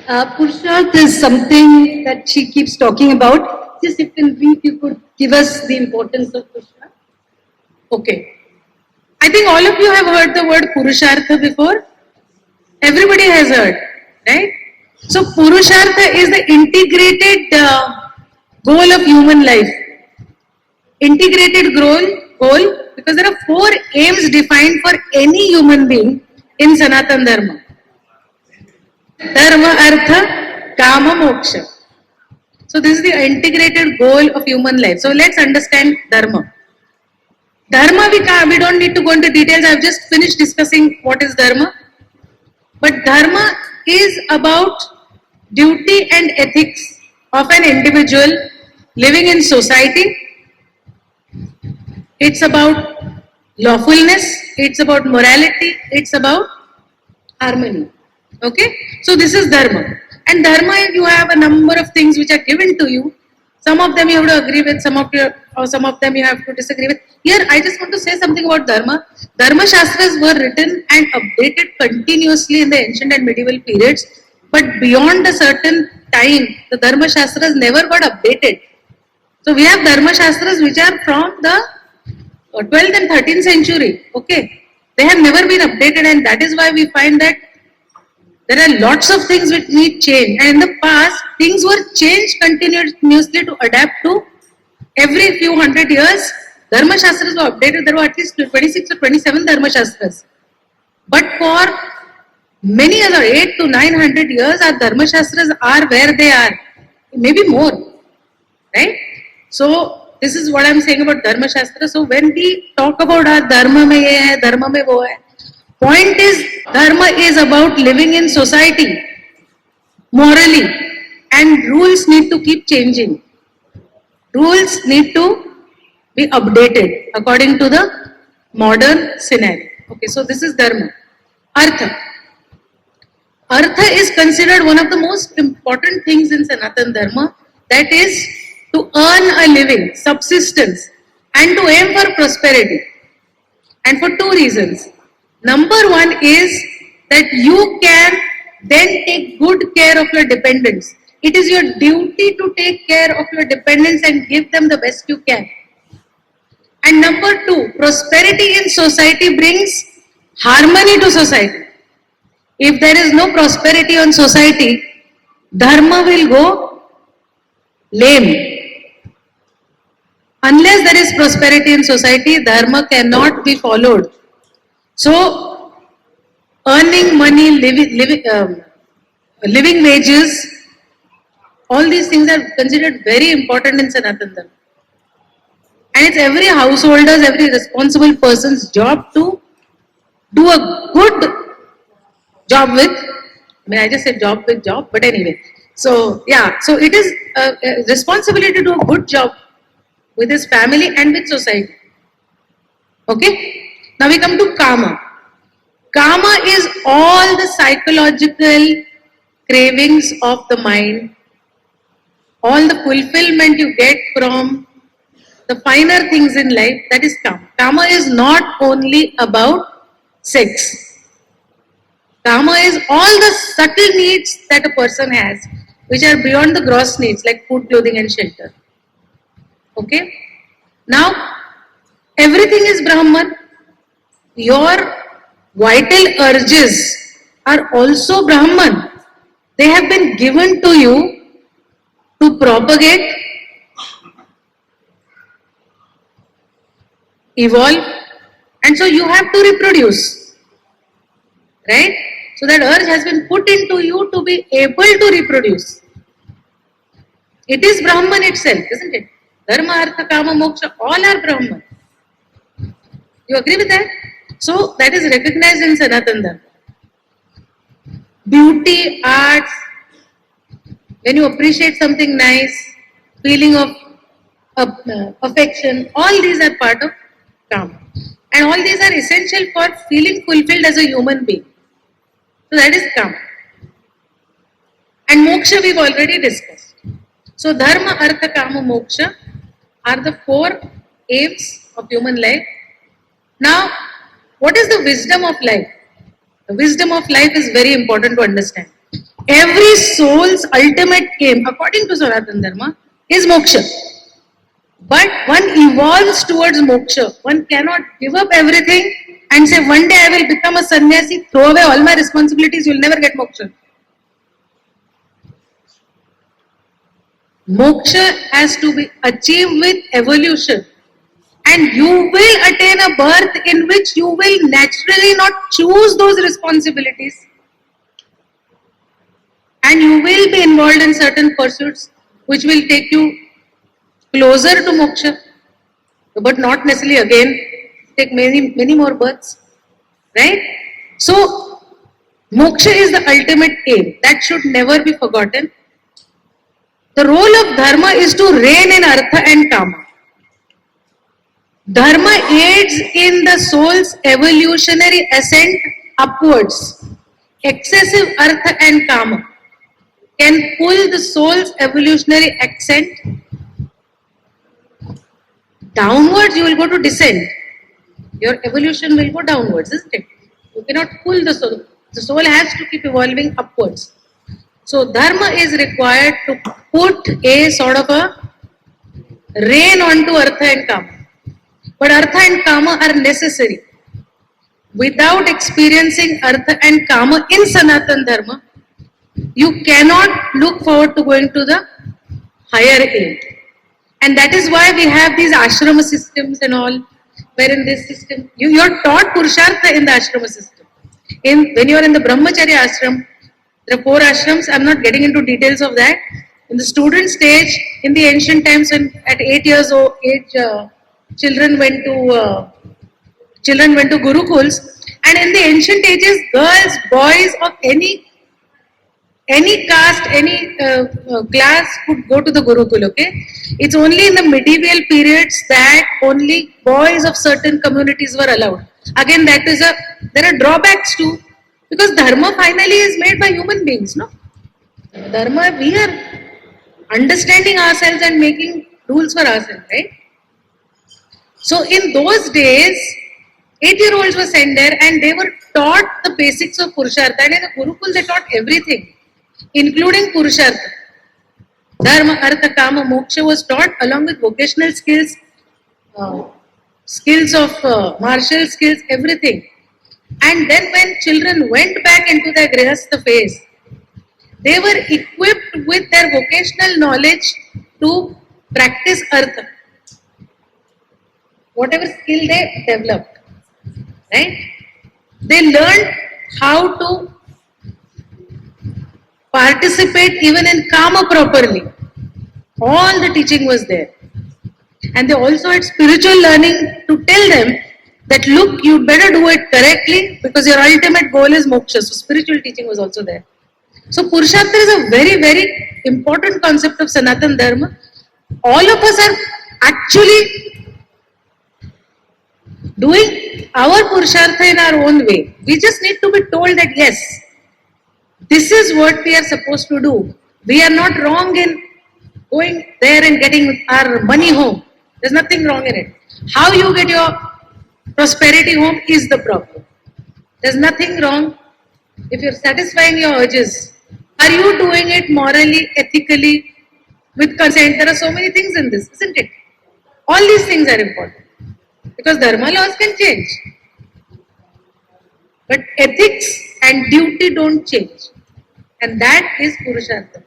Purusharth is something that she keeps talking about. Just if in brief you could give us the importance of Purusharth. Okay. I think all of you have heard the word Purushartha before. Everybody has heard, right? So Purushartha is the integrated goal of human life. Integrated goal because there are 4 aims defined for any human being in Sanatan Dharma. Dharma, Artha, Kama, Moksha. So this is the integrated goal of human life. So let's understand Dharma. Dharma, we don't need to go into details. I've just finished discussing what is Dharma. But Dharma is about duty and ethics of an individual living in society. It's about lawfulness, it's about morality, it's about harmony. Okay? So this is Dharma. And Dharma, you have a number of things which are given to you. Some of them you have to agree with, some of them you have to disagree with. Here, I just want to say something about Dharma. Dharma Shastras were written and updated continuously in the ancient and medieval periods. But beyond a certain time, the Dharma Shastras never got updated. So we have Dharma Shastras which are from the 12th and 13th century. Okay. They have never been updated, and that is why we find that there are lots of things which need change. And in the past, things were changed continuously to adapt to every few hundred years. Dharma Shastras were updated. There were at least 26 or 27 Dharma Shastras. But for many other 8 to 900 years, our Dharma Shastras are where they are. Maybe more. Right? So, this is what I am saying about Dharma Shastra. So, when we talk about our Dharma mein ye hai, Dharma mein wo hai, point is, Dharma is about living in society morally, and rules need to keep changing. Rules need to be updated according to the modern scenario. Okay, so this is Dharma. Artha. Artha is considered one of the most important things in Sanatan Dharma, that is to earn a living, subsistence, and to aim for prosperity. And for 2 reasons. Number 1 is that you can then take good care of your dependents. It is your duty to take care of your dependents and give them the best you can. And number 2, prosperity in society brings harmony to society. If there is no prosperity in society, Dharma will go lame. Unless there is prosperity in society, Dharma cannot be followed. So, earning money, living wages, all these things are considered very important in Sanatan Dharma. And it's every householder's, every responsible person's job to do a good job with, I just said job with job, but anyway. So, yeah, so it is a responsibility to do a good job with his family and with society. Okay? Now we come to Kama. Kama is all the psychological cravings of the mind, all the fulfillment you get from the finer things in life, that is Kama. Kama is not only about sex. Kama is all the subtle needs that a person has, which are beyond the gross needs like food, clothing and shelter. Okay? Now, everything is Brahman. Your vital urges are also Brahman. They have been given to you to propagate, evolve, and so you have to reproduce. Right? So that urge has been put into you to be able to reproduce. It is Brahman itself, isn't it? Dharma, Artha, Kama, Moksha, all are Brahman. You agree with that? So that is recognized in Sanatan Dharma. Beauty, arts, when you appreciate something nice, feeling of affection, all these are part of Kama. And all these are essential for feeling fulfilled as a human being. So that is Kama. And Moksha we've already discussed. So Dharma, Artha, Kama, Moksha are the 4 aims of human life. Now, what is the wisdom of life? The wisdom of life is very important to understand. Every soul's ultimate aim, according to Sanatana Dharma, is moksha. But one evolves towards moksha. One cannot give up everything and say, one day I will become a sannyasi, throw away all my responsibilities, you will never get moksha. Moksha has to be achieved with evolution. And you will attain a birth in which you will naturally not choose those responsibilities. And you will be involved in certain pursuits which will take you closer to moksha, but not necessarily again take many more births, right? So moksha is the ultimate aim that should never be forgotten. The role of dharma is to reign in artha and kama. Dharma aids in the soul's evolutionary ascent upwards. Excessive artha and kama can pull the soul's evolutionary ascent downwards. You will go to descent. Your evolution will go downwards, isn't it? You cannot pull the soul. The soul has to keep evolving upwards. So dharma is required to put a sort of a rein onto artha and kama. But artha and kama are necessary. Without experiencing artha and kama in Sanatana Dharma, you cannot look forward to going to the higher aim. And that is why we have these ashrama systems and all, where in this system, you are taught Purushartha in the ashrama system. When you are in the Brahmacharya ashram, there are 4 ashrams. I am not getting into details of that. In the student stage, in the ancient times, when at 8 years of age, children went to gurukuls, and in the ancient ages, girls, boys of any caste, any class could go to the gurukul. Okay, it's only in the medieval periods that only boys of certain communities were allowed. Again, there are drawbacks too, because dharma finally is made by human beings. No, dharma, we are understanding ourselves and making rules for ourselves, right? So in those days, 8-year-olds were sent there and they were taught the basics of Purushartha. And in the Gurukul, they taught everything, including Purushartha. Dharma, Artha, Kama, Moksha was taught along with vocational skills, skills of martial skills, everything. And then when children went back into their Grihastha phase, they were equipped with their vocational knowledge to practice Artha. Whatever skill they developed, right? They learned how to participate even in Kama properly. All the teaching was there. And they also had spiritual learning to tell them that, look, you better do it correctly because your ultimate goal is moksha. So spiritual teaching was also there. So Purushartha is a very, very important concept of Sanatana Dharma. All of us are actually doing our Purushartha in our own way. We just need to be told that yes, this is what we are supposed to do. We are not wrong in going there and getting our money home. There's nothing wrong in it. How you get your prosperity home is the problem. There's nothing wrong if you're satisfying your urges. Are you doing it morally, ethically, with consent? There are so many things in this, isn't it? All these things are important. Because dharma laws can change. But ethics and duty don't change. And that is Purushartha.